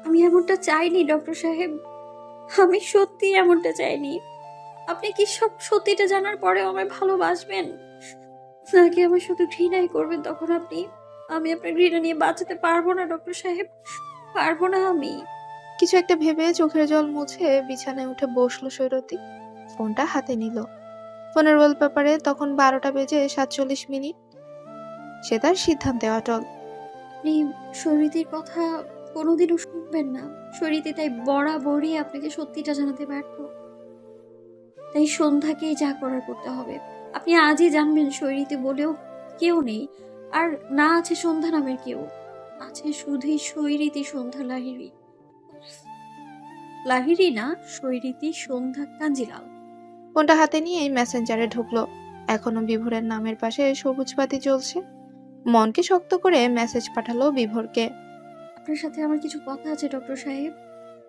আমি এমনটা চাইনি ডক্টর সাহেব। আমি সত্যি এমনটা চাইনি। আপনি কি সব সত্যিটা জানার পরেও আমায় ভালোবাসবেন, নাকি আমার শুধু ঘৃণাই করবেন তখন আপনি? আমি আপনার ঘৃণা নিয়ে বাঁচাতে পারবো না ডক্টর সাহেব, পারবো না আমি। কিছু একটা ভেবে চোখের জল মুছে বিছানায় উঠে বসলো সৈরতী। ফোনটা হাতে নিল। ফোনের ওয়ালপেপারে তখন 12টা বেজে 47 মিনিট। সে তার সিদ্ধান্তে অটল। আপনি শরীরের কথা কোনোদিনও শুনবেন না। শরীরে তাই বরাবরই আপনাকে সত্যিটা জানাতে ব্যর্থ। তাই সন্ধ্যাকেই যা করার করতে হবে। আপনি আজই জানবেন শরীরে বলেও কেউ নেই, আর না আছে সন্ধ্যা নামের কেউ। আছে শুধুই সৈরীতি সন্ধ্যা লাহিড়ী। লাহিড়ী না, সৈরীতি সন্ধ্যা কাঞ্জিলাল। ফোনটা হাতে নিয়েই মেসেঞ্জারে ঢুকলো। এখনো বিভোরের নামের পাশে সবুজ বাতি জ্বলছে। মনকে শক্ত করে মেসেজ পাঠালো বিভোরকে। আপনার সাথে আমার কিছু কথা আছে ডক্টর সাহেব।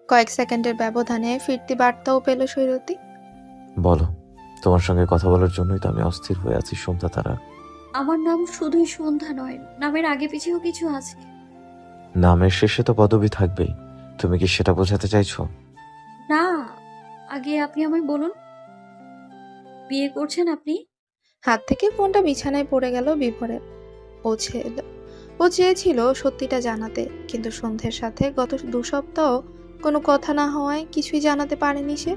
কয়েক সেকেন্ডের ব্যবধানে ফিরতি বার্তাও পেল সৈরতী। বলো। তোমার সঙ্গে কথা বলার জন্যই তো আমি অস্থির হয়ে আছি সন্ধ্যা তারা। আমার নাম শুধুই সন্ধ্যা নয়, নামের আগে পিছেও কিছু আছে। নামের শেষে তো পদবি থাকবেই। তুমি কি সেটা বোঝাতে চাইছো? না, আগে আপনি আমায় বলুন, বিয়ে করছেন আপনি? হাত থেকে ফোনটা বিছানায় পড়ে গেল বিভোরের। ও ছিল ও চেয়েছিল সত্যিটা জানাতে, কিন্তু সন্ধ্যের সাথে গত 2 সপ্তাহ কোনো কথা না হওয়ায় কিছুই জানাতে পারেনি সে।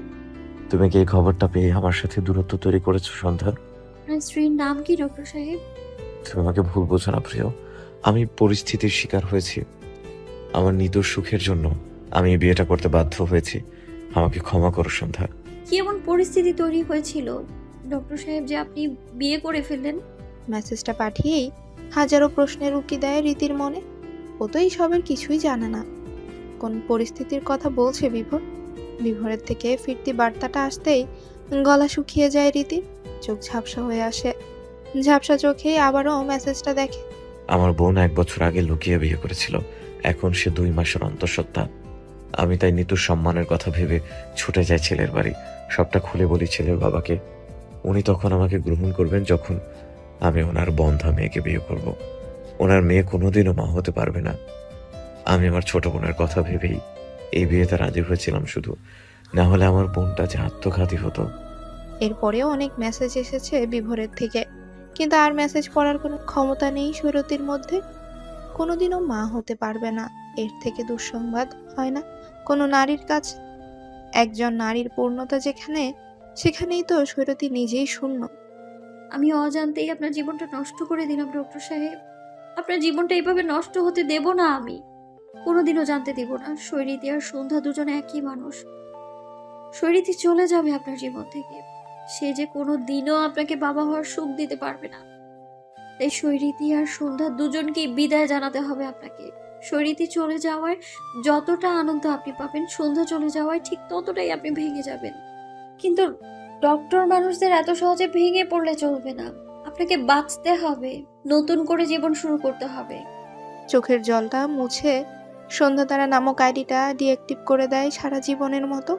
তুমি কি এই খবরটা পেয়ে আমার সাথে দূরত্ব তৈরি করেছো সন্ধ্যা? আপনার স্ত্রীর নাম কি ডক্টর সাহেব? তুমি আমাকে ভুল বোঝো না প্রিয়। আমি পরিস্থিতির শিকার হয়েছি। আমার নিতর সুখের জন্য আমি এই বিয়েটা করতে বাধ্য হয়েছি। আমাকে ক্ষমা করো সন্ধ্যা। কি এমন পরিস্থিতি তৈরি হয়েছিল ডক্টর সাহেব যে আপনি বিয়ে করে ফেললেন? মেসেজটা পাঠিয়েই হাজারো প্রশ্নের উকি দেয় রীতির মনে। ও তো এইসবের কিছুই জানে না। কোন পরিস্থিতির কথা বলছে বিভোর? বিভোরের থেকে ফিরতি বার্তাটা আসতেই গলা শুকিয়ে যায় রীতির। চোখ ঝাপসা হয়ে আসে। ঝাপসা চোখেই আবারও মেসেজটা দেখে। আমার বোন 1 বছর আগে লুকিয়ে বিয়ে করেছিল। এখন সে 2 মাসের অন্তঃসত্ত্বা। আমি তাই নিতুর সম্মানের কথা ভেবে ছুটে যাই ছেলের বাড়ি। সবটা খুলে বলি ছেলের বাবাকে। উনি তখন আমাকে গ্রহণ করবেন যখন আমি ওনার বন্ধা মেয়েকে বিয়ে করব। ওনার মেয়ে কোনোদিনও মা হতে পারবে না। আমি আমার ছোট বোনের কথা ভেবেই এই বিয়েতে রাজি হয়েছিলাম শুধু। না হলে আমার বোনটা যে আত্মঘাতী হতো। এরপরেও অনেক মেসেজ এসেছে বিভোরের থেকে, কিন্তু আর মেসেজ পড়ার কোনো ক্ষমতা নেই সৈরতির মধ্যে। কোনোদিনও মা হতে পারবে না, এর থেকে দুঃসংবাদ হয় না কোনো নারীর কাছে। একজন নারীর পূর্ণতা যেখানে, সেখানেই তো সৈরতী নিজেই শূন্য। আমি অজান্তেই আপনার জীবনটা নষ্ট করে দিলাম ডক্টর সাহেব। আপনার জীবনটা এইভাবে নষ্ট হতে দেব না আমি। কোনোদিনও জানতে দেব না শৈরীতি আর সন্ধ্যা দুজনে একই মানুষ। শৈরীতি চলে যাবে আপনার জীবন থেকে। সে যে কোনো দিনও আপনাকে বাবা হওয়ার সুখ দিতে পারবে না। তাই শৈরীতি আর সন্ধ্যা দুজনকেই বিদায় জানাতে হবে আপনাকে। শৈরীতি চলে যাওয়ায় যতটা আনন্দ আপনি পাবেন, সন্ধ্যা চলে যাওয়ায় ঠিক ততটাই আপনি ভেঙে যাবেন। কিন্তু ডক্টর মানুষদের এত সহজে ভেঙে পড়লে চলবে না। আপনাকে বাঁচতে হবে, নতুন করে জীবন শুরু করতে হবে। চোখের জলটা মুছে সন্ধ্যাতারা নামক আইডিটা ডিঅ্যাক্টিভ করে দেয় সারা জীবনের মতো।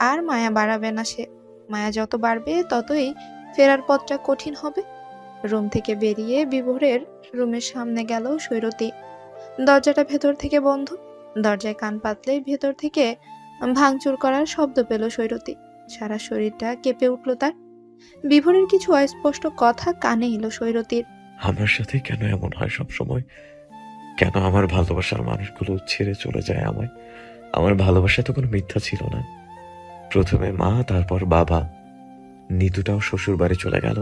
আর মায়া বাড়াবে না সে। মায়া যত বাড়বে ততই ফেরার পথটা কঠিন হবে। রুম থেকে বেরিয়ে বিভোরের রুমের সামনে গেল সৈরতী। দরজাটা ভেতর থেকে বন্ধ। দরজায় কান পাতলেই ভেতর থেকে ভাঙচুর করার শব্দ পেল সৈরতী। সারা শরীরটা কেঁপে উঠল তার। বিভোরের কিছু অস্পষ্ট কথা কানে এলো সৈরতীর। আমার সাথে কেন এমন হয় সব সময়? কেন আমার ভালোবাসার মানুষগুলো ছেড়ে চলে যায় আমায়? আমার ভালোবাসায় তো কোনো মিথ্যা ছিল না। প্রথমে মা, তারপর বাবা। নিতুটাও শ্বশুর বাড়ি চলে গেল।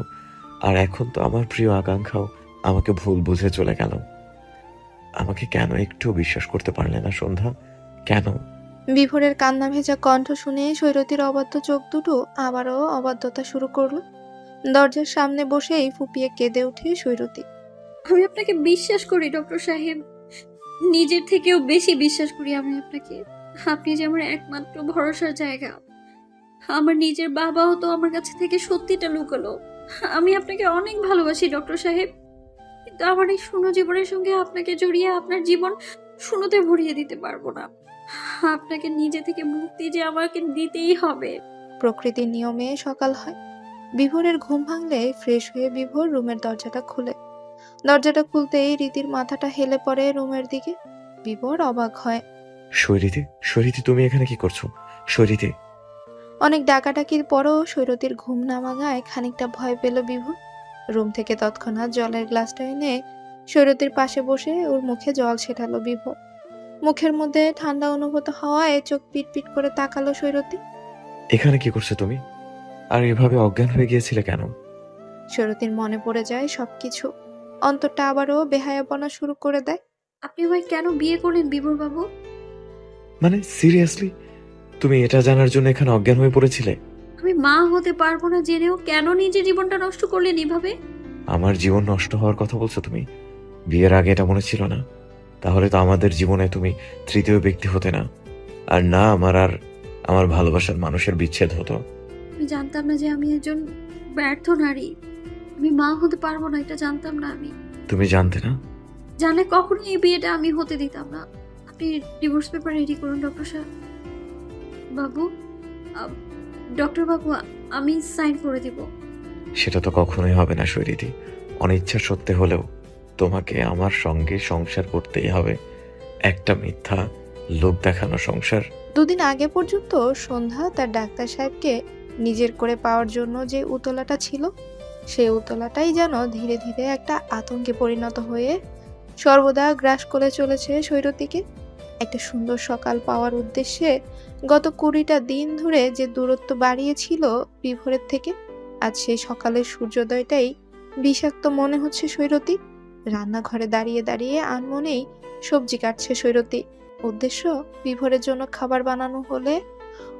আর এখন তো আমার প্রিয় আকাঙ্ক্ষাও আমাকে ভুল বুঝে চলে গেল। আমাকে কেন একটু বিশ্বাস করতে পারলে না সন্ধ্যা? কেন? বিভোরের কান্না ভেজা কণ্ঠ শুনে সৈরতীর অবাধ্য চোখ দুটো আবারও অবাধ্যতা শুরু করলো। দরজার সামনে বসেই ফুপিয়ে কেঁদে ওঠে সৈরতী। আমি আপনাকে বিশ্বাস করি ডক্টর সাহেব, নিজের থেকেও বেশি বিশ্বাস করি আমি আপনাকে। আপনি যে আমার একমাত্র ভরসার জায়গা। আমার নিজের বাবাও তো আমার কাছে থেকে সত্যিটা লুকালো। আমি আপনাকে অনেক ভালোবাসি ডক্টর সাহেব, কিন্তু আমার এই শূন্য জীবনের সঙ্গে আপনাকে জড়িয়ে আপনার জীবন শূন্যতে ভরিয়ে দিতে পারবো না। আপনাকে নিজে থেকে মুক্তি যে আমাকে দিতেই হবে। প্রকৃতির নিয়মে সকাল হয়। বিভোরের ঘুম ভাঙলে ফ্রেশ হয়ে বিভোর রুমের দরজাটা খুলে। দরজাটা খুলতেই রীতির মাথাটা হেলে পড়ে রুমের দিকে। বিভোর অবাক হয়। শৈলীতে, শৈলীতে তুমি এখানে কি করছো? শৈলীতে। অনেক ডাকাডাকির পরও সৈরতির ঘুম না ভাঙায় খানিকটা ভয় পেল বিভোর। রুম থেকে তৎক্ষণাৎ জলের গ্লাসটা এনে সৈরতির পাশে বসে ওর মুখে জল ছেটালো বিভোর। মুখের মধ্যে ঠান্ডা অনুভূত হওয়ায় চোখ পিট পিট করে তাকালো সৈরতি। এখানে কি করছো তুমি? আর এভাবে অজ্ঞান হয়ে গিয়েছিলে কেন? সৈরতির মনে পড়ে যায় সবকিছু। অন্তরটা আবারও বেহায়াপনা শুরু করে দেয়। আপনি আমায় কেন বিয়ে করলেন বিভোর বাবু? মানে সিরিয়াসলি, তুমি এটা জানার জন্য এখানে অজ্ঞান হয়ে পড়েছিলে? আমি মা হতে পারবো না জেনেও কেন নিজের জীবনটা নষ্ট করলেন এভাবে? আমার জীবন নষ্ট হওয়ার কথা বলছো তুমি? বিয়ের আগে এটা মনে ছিল না? তাহলে তো আমাদের জীবনে তুমি তৃতীয় ব্যক্তি হতে না, আর না আমার ভালোবাসার মানুষের বিচ্ছেদ হতো। আমি জানতাম না যে আমি একজন ব্যর্থ নারী। আমি মা হতে পারবো না, এটা জানতাম না আমি। তুমি জানতে না? জানলে কখনোই এই বিয়েটা আমি হতে দিতাম না। আপনি ডিভোর্স পেপার রেডি করুন ডক্টর সাহেব। বাবু, আ- ডক্টর বাবু, আমি সাইন করে দিব। সেটা তো কখনোই হবে না শৈলীদি। অনিচ্ছা সত্ত্বে হলেও তোমাকে আমার সঙ্গে সংসার করতেই হবে। একটা মিথ্যা লোক দেখানো সংসার। দুদিন আগে পর্যন্ত সন্ধ্যা তার ডাক্তার সাহেবকে নিজের করে পাওয়ার জন্য যে উতলাটা ছিল, সেই উতলাটাই যেন ধীরে ধীরে একটা আতঙ্কে পরিণত হয়ে সর্বদা গ্রাস করে চলেছে সৈরতিকে। একটা সুন্দর সকাল পাওয়ার উদ্দেশ্যে গত 20টা দিন ধরে যে দূরত্ব বাড়িয়েছিল বিভোরের থেকে, আজ সেই সকালের সূর্যোদয়টাই বিষাক্ত মনে হচ্ছে সৈরতি। রান্নাঘরে দাঁড়িয়ে দাঁড়িয়ে আনমনেই সবজি কাটছে সৈরতি। উদ্দেশ্য বিভোরের জন্য খাবার বানানো হলে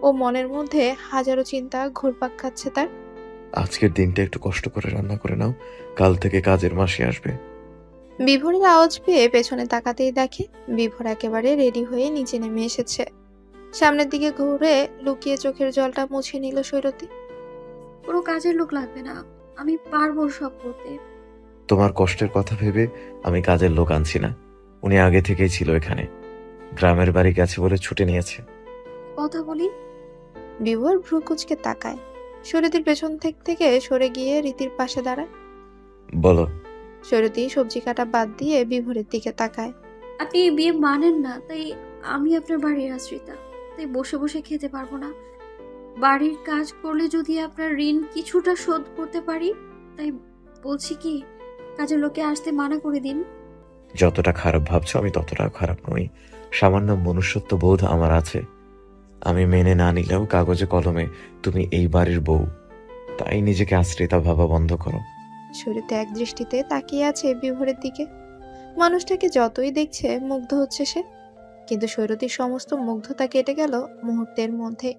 ও মনের মধ্যে হাজারো চিন্তা ঘুরপাক খাচ্ছে তার। আজকের দিনটা একটু কষ্ট করে রান্না করে নাও, কাল থেকে কাজের মাসি আসবে। বিভোরের আওয়াজ পেয়ে পেছনে তাকাতেই দেখে বিভোর একেবারে রেডি হয়ে নিচে নেমে এসেছে। সামনের দিকে ঘুরে লুকিয়ে চোখের জলটা মুছে নিল সৈরতি। কোনো কাজের লোক লাগবে না, আমি পারবো সব করতে। তোমার কষ্টের কথা ভেবে আমি কাজের লোক আনছি না। উনি আগে থেকেই ছিল এখানে, গ্রামের বাড়ি গেছে বলে ছুটে নিয়েছে। কথা বলি। বিভোর ভ্রু কুচকে তাকায়। সৈরতির পেছন থেকে সরে গিয়ে রীতির পাশে দাঁড়ায়। বলো। সৈরতি সবজি কাটা বাদ দিয়ে বিভোরের দিকে তাকায়। আপনি এই বিয়ে মানেন না, তাই আমি আপনার বাড়ির আশ্রিতা, তাই বসে বসে খেতে পারবো না। বাড়ির কাজ করলে যদি আপনার ঋণ কিছুটা শোধ করতে পারি, তাই বলছি কি, কাজের লোকে আসতে মানা করে দিন। যতটা খারাপ ভাবছো আমি ততটা খারাপ নই। সামান্য মনুষ্যত্ব বোধ আমার আছে। আমি মেনে না নিলেও কাগজে কলমে তুমি এই বাড়ির বউ, তাই নিজেকে আশ্রিতা ভাবা বন্ধ করো। সৈরতি এক দৃষ্টিতে তাকিয়ে আছে বিভোরের দিকে। মানুষটাকে যতই দেখছে মুগ্ধ হচ্ছে সে, কিন্তু সৈরতির সমস্ত মুগ্ধতা কেটে গেল মুহূর্তের মধ্যে।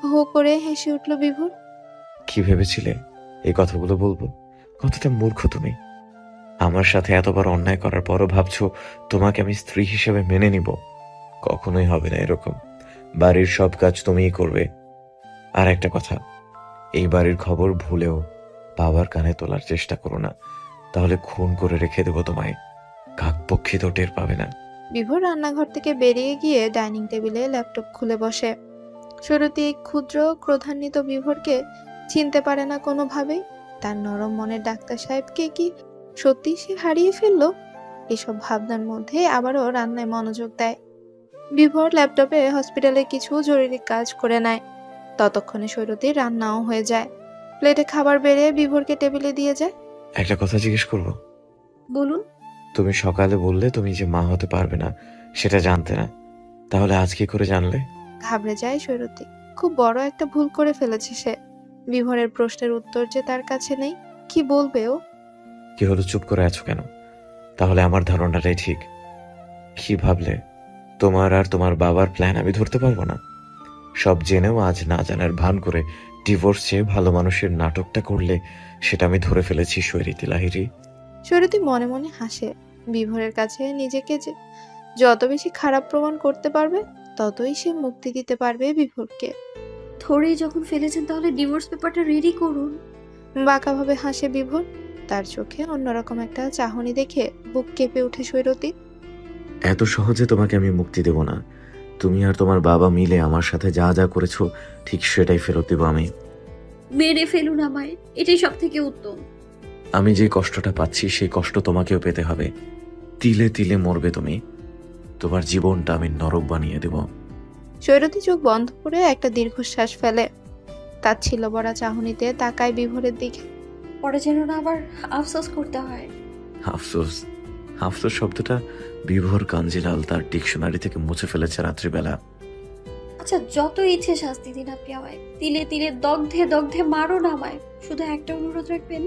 হো করে হেসে উঠল বিভোর। কি ভেবেছিলে এই কথাগুলো বলবো? কতটা মূর্খ তুমি! আমার সাথে এতবার অন্যায় করার পরও ভাবছো তোমাকে আমি স্ত্রী হিসেবে মেনে নিব? কখনোই হবে না এরকম। বাড়ির সব কাজ তুমিই করবে। আর একটা কথা, এই বাড়ির খবর ভুলেও বাবার কানে তোলার চেষ্টা করো না, তাহলে খুন করে রেখে দেবো তোমায়। কাকপক্ষী তো টের পাবে না। বিভোর রান্নাঘর থেকে বেরিয়ে গিয়ে ডাইনিং টেবিলে ল্যাপটপ খুলে বসে। সৈরতি এই ক্ষুদ্র ক্রোধান্বিত বিভোরকে চিনতে পারে না কোনোভাবেই। তার নরম মনের ডাক্তার সাহেবকে কি সত্যি সে হারিয়ে ফেললো? এসব ভাবনার মধ্যে আবারও রান্নায় মনোযোগ দেয়। বিভোর ল্যাপটপে হসপিটালের কিছু জরুরি কাজ করে নেয়। ততক্ষণে সৈরতির রান্নাও হয়ে যায়। প্লেটে খাবার বেড়ে বিভোরকে টেবিলে দিয়ে যায়। একটা কথা জিজ্ঞেস করবো? বলুন। তুমি সকালে বললে তুমি যে মা হতে পারবে না, সেটা জানতে না, তাহলে আজ কি করে জানলে? ঘাবড়ে যায় সৈরতি। খুব বড় একটা ভুল করে ফেলেছে সে। বিভোরের প্রশ্নের উত্তর যে তার কাছে নেই, কি বলবে ও? কি হলো, চুপ করে আছো কেন? তাহলে আমার ধারণাটাই ঠিক। কি ভাবলে তোমার আর তোমার বাবার প্ল্যান আমি ধরতে পারবো না? সব জেনেও আজ না জানার ভান করে ডিভোর্স চেয়ে ভালো মানুষের নাটকটা করলে সেটা আমি ধরে ফেলেছি শৈরীতি লাহিড়ী। সৈরতি মনে মনে হাসে। বিভোরের কাছে নিজেকে যে যত বেশি খারাপ প্রমাণ করতে পারবে, ততই সে মুক্তি দিতে পারবে বিভোরকে। ধরেই যখন ফেলেছেন তাহলে ডিভোর্স পেপারটা রেডি করুন। বাঁকাভাবে হাসে বিভোর। তার চোখে অন্যরকম একটা চাহনি দেখে বুক কেঁপে ওঠে সৈরতি। এত সহজে তোমাকে আমি মুক্তি দেব না। তুমি আর তোমার বাবা মিলে আমার সাথে যা যা করেছো ঠিক সেটাই ফেরত দেবো আমি। মেরে ফেলুন আমায়, এটাই সব থেকে উত্তম। আমি যে কষ্টটা পাচ্ছি সেই কষ্ট তোমাকেও পেতে হবে। তিলে তিলে মরবে তুমি। তোমার জীবনটা আমি নরক বানিয়ে দেব। সৈরতী চোখ বন্ধ করে একটা দীর্ঘশ্বাস ফেলে। তার ছিল বড়া চাহনিতে তাকায় বিভোরের দিকে। পরে যেন না আবার আফসোস করতে হয়। আফসোস? আফসোস শব্দটা বিভোর কাঞ্জিলাল তার ডিকশনারি থেকে মুছে ফেলেছে রাত্রিবেলা। আচ্ছা, যত ইচ্ছে শাস্তি দিন আপনি আমায়, তিলে তিলে দগ্ধে দগ্ধে মারো না আমায়, শুধু একটা অনুরোধ রাখবেন।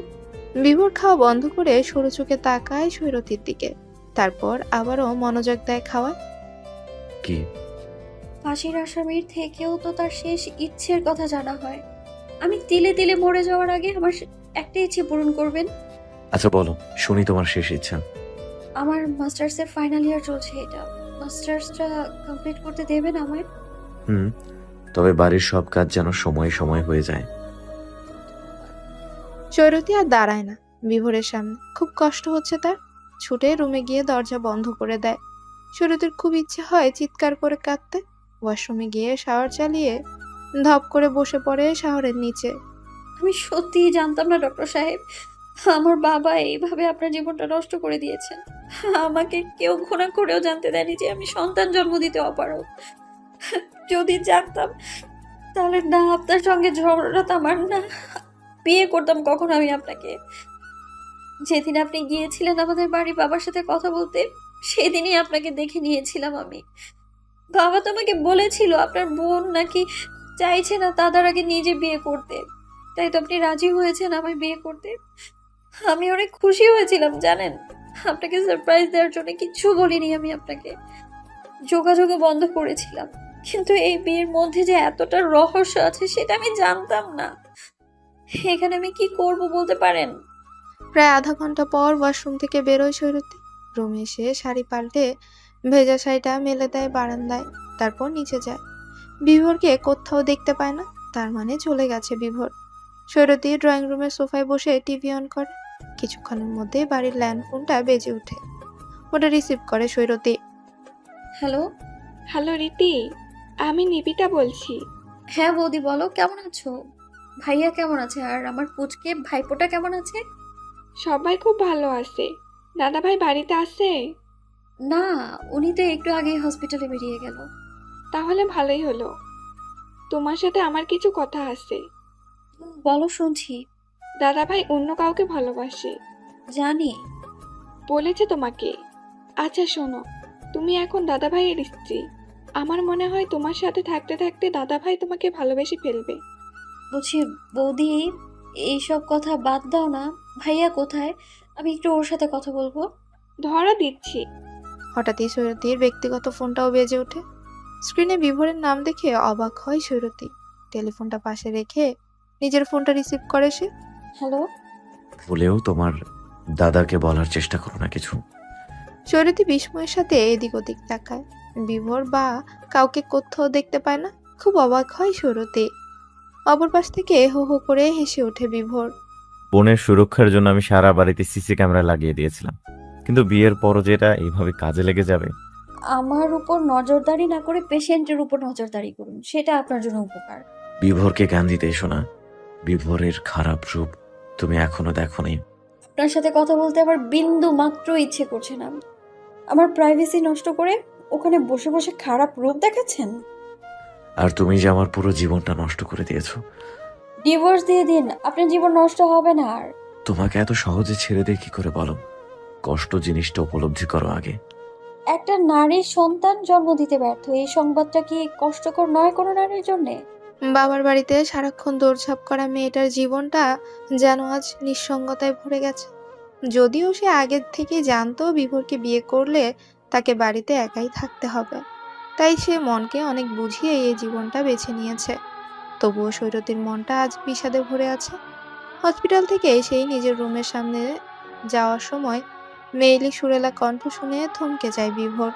বিভোর খাওয়া বন্ধ করে সরু চোখে তাকায় সৈরতীর দিকে, তারপর আবারও মনোযোগ দেয় খাওয়ায়। কি? ফাঁসির আসামির থেকেও তো তার শেষ ইচ্ছের কথা জানা হয়। আমি তিলে তিলে মরে যাওয়ার আগে আমার একটা ইচ্ছে পূরণ করবেন। আচ্ছা বলো, শুনি তোমার শেষ ইচ্ছা। আমার মাস্টার্সের ফাইনাল ইয়ার চলছে, এটা মাস্টার্সটা কমপ্লিট করতে দেবেন আমায়? হুম, তবে বাড়ির সব কাজ যেন সময় সময় হয়ে যায়। সৈরতী আর দাঁড়ায় না বিভোরের সামনে, খুব কষ্ট হচ্ছে তার। ছুটে রুমে গিয়ে দরজা বন্ধ করে দেয়। সৈরতীর খুব ইচ্ছে হয় চিৎকার করে কাঁদতে। ওয়াশরুমে গিয়ে শাওয়ার চালিয়ে ধপ করে বসে পড়ে শাওয়ারের নিচে। আমি সত্যিই জানতাম না ডক্টর সাহেব, আমার বাবা এইভাবে আপনার জীবনটা নষ্ট করে দিয়েছেন। আমাকে কেউ ঘৃণা করেও জানতে দেয়নি যে আমি সন্তান জন্ম দিতে অপারগ। যদি জানতাম তাহলে না আপনার সঙ্গে ঝগড়াতাম আর না বিয়ে করতাম কখন আমি আপনাকে। যেদিন আপনি গিয়েছিলেন আমাদের বাড়ি বাবার সাথে কথা বলতে, সেদিনই আপনাকে দেখে নিয়েছিলাম আমি। বাবা তো আমাকে বলেছিল আপনার বোন নাকি চাইছে না দাদার আগে নিজে বিয়ে করতে, তাই তো আপনি রাজি হয়েছেন আমায় বিয়ে করতে। আমি অনেক খুশি হয়েছিলাম জানেন, আপনাকে সারপ্রাইজ দেওয়ার জন্য কিচ্ছু বলিনি আমি আপনাকে, যোগাযোগও বন্ধ করেছিলাম। কিন্তু এই বিয়ের মধ্যে যে এতটা রহস্য আছে সেটা আমি জানতাম না। এখানে আমি কি করব বলতে পারেন? প্রায় আধা ঘন্টা পর ওয়াশরুম থেকে বেরোয় সৈরতী। রুমে এসে শাড়ি পাল্টে ভেজা শাড়িটা মেলে দেয় বারান্দায়, তারপর নিচে যায়। বিভোরকে কোথাও দেখতে পায় না, তার মানে চলে গেছে বিভোর। সৈরতী ড্রয়িং রুমের সোফায় বসে টিভি অন করে। কিছুক্ষণের মধ্যে বাড়ির ল্যান্ডফোনটা বেজে ওঠে। ওটা রিসিভ করে সৈরতী। হ্যালো। হ্যালো রীতি, আমি নিবিতা বলছি। হ্যাঁ বৌদি বলো, কেমন আছো? ভাইয়া কেমন আছে আর আমার পুচকে ভাইপোটা কেমন আছে? সবাই খুব ভালো আছে। দাদাভাই বাড়িতে আছে? না, উনি তো একটু আগেই হসপিটালে বেরিয়ে গেল। তাহলে ভালোই হলো। তোমার সাথে আমার কিছু কথা আছে। বলো, শুনছি। দাদাভাই অন্য কাউকে ভালোবাসে। জানি। বলেছে তোমাকে? আচ্ছা শোনো, তুমি এখন দাদাভাইয়ের স্ত্রী। আমার মনে হয় তোমার সাথে থাকতে থাকতে দাদাভাই তোমাকে ভালোবেসে ফেলবে। বলছি বৌদি, এইসব কথা বাদ দাও না। ভাইয়া কোথায়? আমি একটু ওর সাথে কথা বলবো। ধরা দিচ্ছি। হঠাৎই সৈরতীর ব্যক্তিগত ফোনটাও বেজে ওঠে। স্ক্রিনে বিভোরের নাম দেখে অবাক হয় সৈরতী। টেলিফোনটা পাশে রেখে নিজের ফোনটা রিসিভ করে সে। হ্যালো। ভুলেও তোমার দাদাকে বলার চেষ্টা করো না কিছু। সৈরতী বিস্ময়ের সাথে এদিক ওদিক তাকায়। বিভোর বা কাউকে কোথাও দেখতে পায় না। খুব অবাক হয় সৈরতী। অপর পাশ থেকে হো হো করে হেসে ওঠে বিভোর। বোনের সুরক্ষার জন্য আমি সারা বাড়িতে সিসি ক্যামেরা লাগিয়ে দিয়েছিলাম, কিন্তু বিয়ের পরও যেটা এইভাবে কাজে লেগে যাবে। আমার উপর নজরদারি না করে পেশেন্টের উপর নজরদারি করুন, সেটা আপনার জন্য উপকার। বিভোরকে জ্ঞান দিতে এসো না। বিভোরের খারাপ রূপ তুমি এখনো দেখোনি। আপনার সাথে কথা বলতে আমার বিন্দু মাত্র ইচ্ছে করছে না। আমার প্রাইভেসি নষ্ট করে ওখানে বসে বসে খারাপ রূপ দেখাচ্ছেন। আর তুমি যে আমার পুরো জীবনটা নষ্ট করে দিয়েছো। ডিভোর্স দিয়ে দিন, আপনার জীবন নষ্ট হবে না আর। তোমাকে এত সহজে ছেড়ে দিয়ে কি করে বলো? কষ্ট জিনিসটা উপলব্ধি করো আগে। একটা নারীর সন্তান জন্ম দিতে ব্যর্থ, এই সংবাদটা কি কষ্টকর নয় কোনো নারীর জন্যে? বাবার বাড়িতে সারাক্ষণ দৌড়ঝাঁপ করা মেয়েটার জীবনটা যেন আজ নিঃসঙ্গতায় ভরে গেছে। যদিও সে আগের থেকেই জানতো বিভোরকে বিয়ে করলে তাকে বাড়িতে একাই থাকতে হবে, তাই সে মনকে অনেক বুঝিয়ে এই জীবনটা বেছে নিয়েছে। তবুও সৈরতীর মনটা আজ বিষাদে ভরে আছে। হসপিটাল থেকে সেই নিজের রুমের সামনে যাওয়ার সময় মেয়েলি সুরেলা কণ্ঠ শুনে থমকে যায় বিভোর।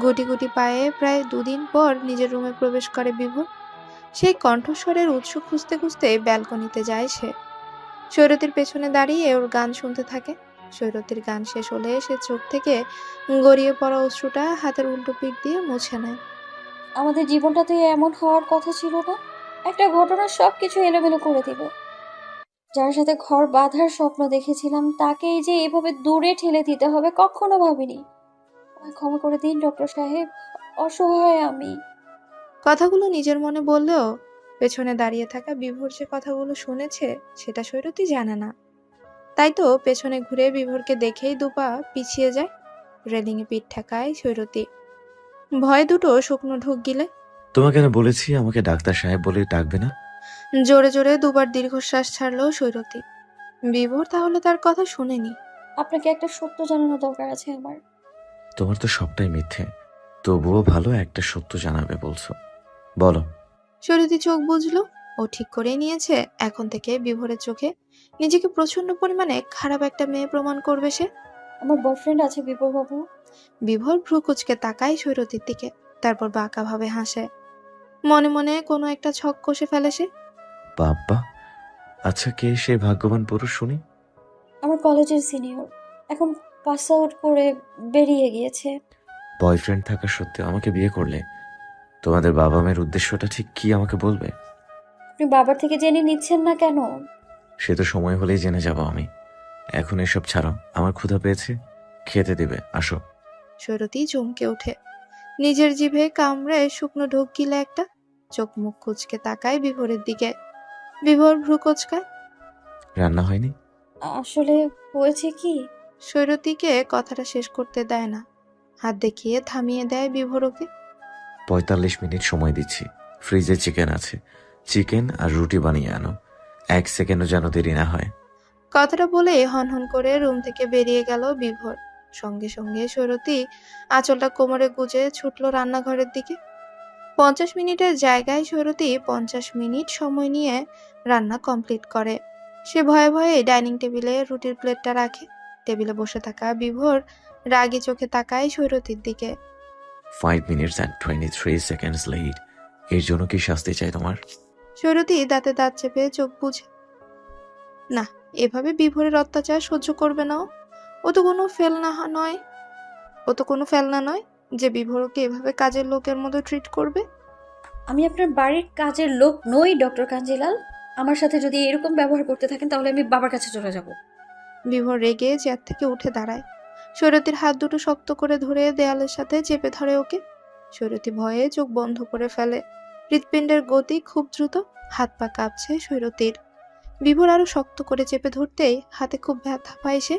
গুটি গুটি পায়ে প্রায় 2 দিন পর নিজের রুমে প্রবেশ করে বিভোর। সেই কণ্ঠস্বরের উৎস খুঁজতে খুঁজতে ব্যালকনিতে যায় সে। সৈরতীর পেছনে দাঁড়িয়ে ওর গান শুনতে থাকে। সৈরতীর গান শেষ হলে সে চোখ থেকে গড়িয়ে পড়া অশ্রুটা হাতের উল্টো পিঠ দিয়ে মুছে নেয়। আমাদের জীবনটা তো এমন হওয়ার কথা ছিল না। একটা ঘটনা সবকিছু এলোমেলো করে দিল। যার সাথে ঘর বাঁধার স্বপ্ন দেখেছিলাম তাকেই যে এভাবে দূরে ঠেলে দিতে হবে কখনো ভাবিনি। আমায় ক্ষমা করে দিন ডক্টর সাহেব, অসহায় আমি। কথাগুলো নিজের মনে বললেও পেছনে দাঁড়িয়ে থাকা বিভোর যে কথাগুলো শুনেছে সেটা সৈরতী জানে না। তাই তো পেছনে ঘুরে বিভোরকে দেখেই দুপা পিছিয়ে যায়। রেলিংয়ে পিঠ ঠেকায় সৈরতী। ভয় দুটো শুকনো ঢোক গিলে। তোমাকে না বলেছি আমাকে ডাক্তার সাহেব বলে ডাকবে না? জোরে জোরে দুবার দীর্ঘশ্বাস ছাড়লো সৈরতী। বিভোর তাহলে তার কথা শুনেনি। আপনাকে একটা সত্য জানানো দরকার আছে আমার। তোমার তো সবটাই মিথ্যে, তবুও ভালো একটা সত্য জানাবে বলছো, বলো। সৈরতী চোখ বুজলো। ও ঠিক করেই নিয়েছে এখন থেকে বিভোরের চোখে নিজেকে প্রচন্ড পরিমাণে খারাপ একটা মেয়ে প্রমাণ করবে সে। আমার বয়ফ্রেন্ড আছে বিপুল বাবু। বিভোর ভ্রু কুচকে তাকায় সৈরতীর দিকে, তারপর বাঁকা ভাবে হাসে। মনে মনে কোনো একটা ছক কষে ফেলে সে। বাবা, আচ্ছা কে সেই ভাগ্যবান পুরুষ শুনি? আমার কলেজের সিনিয়র, এখন পাস আউট করে বেরিয়ে গিয়েছে। বয়ফ্রেন্ড থাকা সত্ত্বেও আমাকে বিয়ে করলে? তোমাদের বাবা মায়ের উদ্দেশ্যটা ঠিক কি আমাকে বলবে? আপনি বাবার থেকে জেনে নিচ্ছেন না কেন? সে তো সময় হলেই জেনে যাব আমি। এখন এসব ছাড়ো, আমার ক্ষুধা পেয়েছে, খেতে দেবে, আসো। সৈরতী চমকে ওঠে। নিজের জিভে কামড়ে শুকনো ঢোক গিলে একটা। চোখ মুখ কুচকে তাকায় বিভোরের দিকে। বিভোর ভ্রু কুচকায়। রান্না হয়নি? আসলে হয়েছে কি, সৈরতীকে কথাটা শেষ করতে দেয় না। হাত দেখিয়ে থামিয়ে দেয় বিভোর ওকে। 45 মিনিট সময় দিচ্ছি, ফ্রিজে চিকেন আছে, চিকেন আর রুটি বানিয়ে আনো, 1 সেকেন্ডও যেন দেরি না হয়। কথাটা বলে হনহন করে রুম থেকে বেরিয়ে গেল বিভোর। সঙ্গে সঙ্গে সৈরতী আঁচলটা কোমরে গুজে ছুটল রান্নাঘরের দিকে। 50 মিনিটের জায়গায় সৈরতী 50 মিনিট সময় নিয়ে রান্না কমপ্লিট করে। সে ভয়ে ভয়ে ডাইনিং টেবিলে রুটির প্লেটটা রাখে। টেবিলে বসে থাকা বিভোর রাগী চোখে তাকায় সৈরতীর দিকে। 5 মিনিটস অ্যান্ড 23 সেকেন্ডস লেট, এর জন্য কি শাস্তি চাই তোমার? সৈরতী দাঁতে দাঁত চেপে চোখ বুঝে। না, এভাবে বিভোরের অত্যাচার সহ্য করবে না ও। ও তো কোনো ফেলনা নয়। ও তো কোনো ফেলনা নয় যে বিভোরকে এভাবে কাজের লোকের মতো ট্রিট করবে। আমি আপনার বাড়ির কাজের লোক নই ডক্টর কাঞ্জিলাল। আমার সাথে যদি এরকম ব্যবহার করতে থাকেন তাহলে আমি বাবার কাছে চলে যাব। বিভোর রেগে চেয়ার থেকে উঠে দাঁড়ায়। সৈরতীর হাত দুটো শক্ত করে ধরে দেয়ালের সাথে চেপে ধরে ওকে। সৈরতী ভয়ে চোখ বন্ধ করে ফেলে। হৃৎপিণ্ডের গতি খুব দ্রুত। হাত পা কাঁপছে সৈরতীর। বিভোর আরো শক্ত করে চেপে ধরতেই হাতে খুব ব্যথা পায় সে।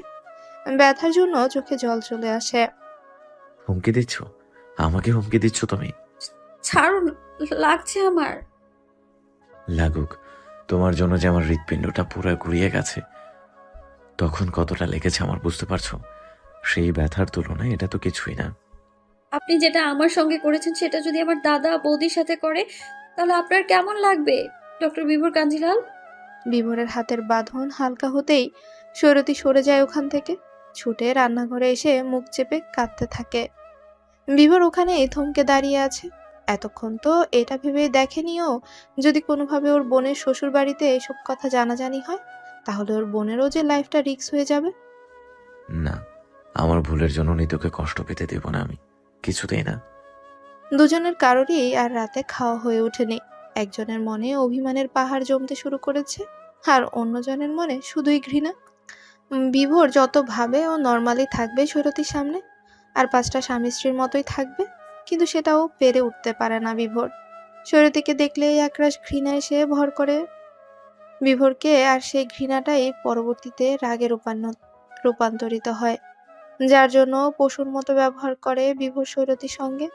ব্যথার জন্য চোখে জল চলে আসে। হুমকি দিচ্ছ? আমাকে হুমকি দিচ্ছ তুমি? ছাড়ুন, লাগছে আমার। লাগুক, তোমার জন্য যে আমার হৃৎপিণ্ডটা পুরো গুড়িয়ে গেছে, তখন কতটা লেগেছে আমার বুঝতে পারছো? সেই ব্যথার তুলনায় এটা তো কিছুই না। আপনি যেটা আমার সঙ্গে করেছেন সেটা যদি আমার দাদা বৌদির সাথে করে তাহলে আপনার কেমন লাগবে ডক্টর বিভোর কাঞ্জিলাল? বিভোরের হাতের বাঁধন হালকা হতেই সৈরতী সরে যায় ওখান থেকে। ছুটে রান্নাঘরে এসে মুখ চেপে কাঁদতে থাকে। বিভোর ওখানেই থমকে দাঁড়িয়ে আছে। এতক্ষণ তো এটা ভেবে দেখেনিও যদি কোনোভাবে ওর বোনের শ্বশুর বাড়িতে এসব কথা জানাজানি হয় তাহলে ওর বোনেরও যে লাইফটা রিস্ক হয়ে যাবে। না, আমার ভুলের জন্য নিতুকে কষ্ট পেতে দেব না আমি, কিছুতেই না। দুজনের কারোরই আর রাতে খাওয়া হয়ে ওঠেনি। একজনের মনে অভিমানের পাহাড় জমতে শুরু করেছে, আর অন্যজনের মনে শুধুই ঘৃণা। বিভোর যত ভাবে ও নর্মালি থাকবে সৈরতীর সামনে, আর 5টা স্বামী স্ত্রীর মতোই থাকবে, কিন্তু সেটাও পেরে উঠতে পারে না বিভোর। সৈরতীকে দেখলেই একরাশ ঘৃণা এসে ভর করে বিভোরকে, আর সেই ঘৃণাটাই পরবর্তীতে রাগে রূপান্তরিত হয়, যার জন্য পশুর মতো ব্যবহার করে বিভোর সৈরতীর সঙ্গে।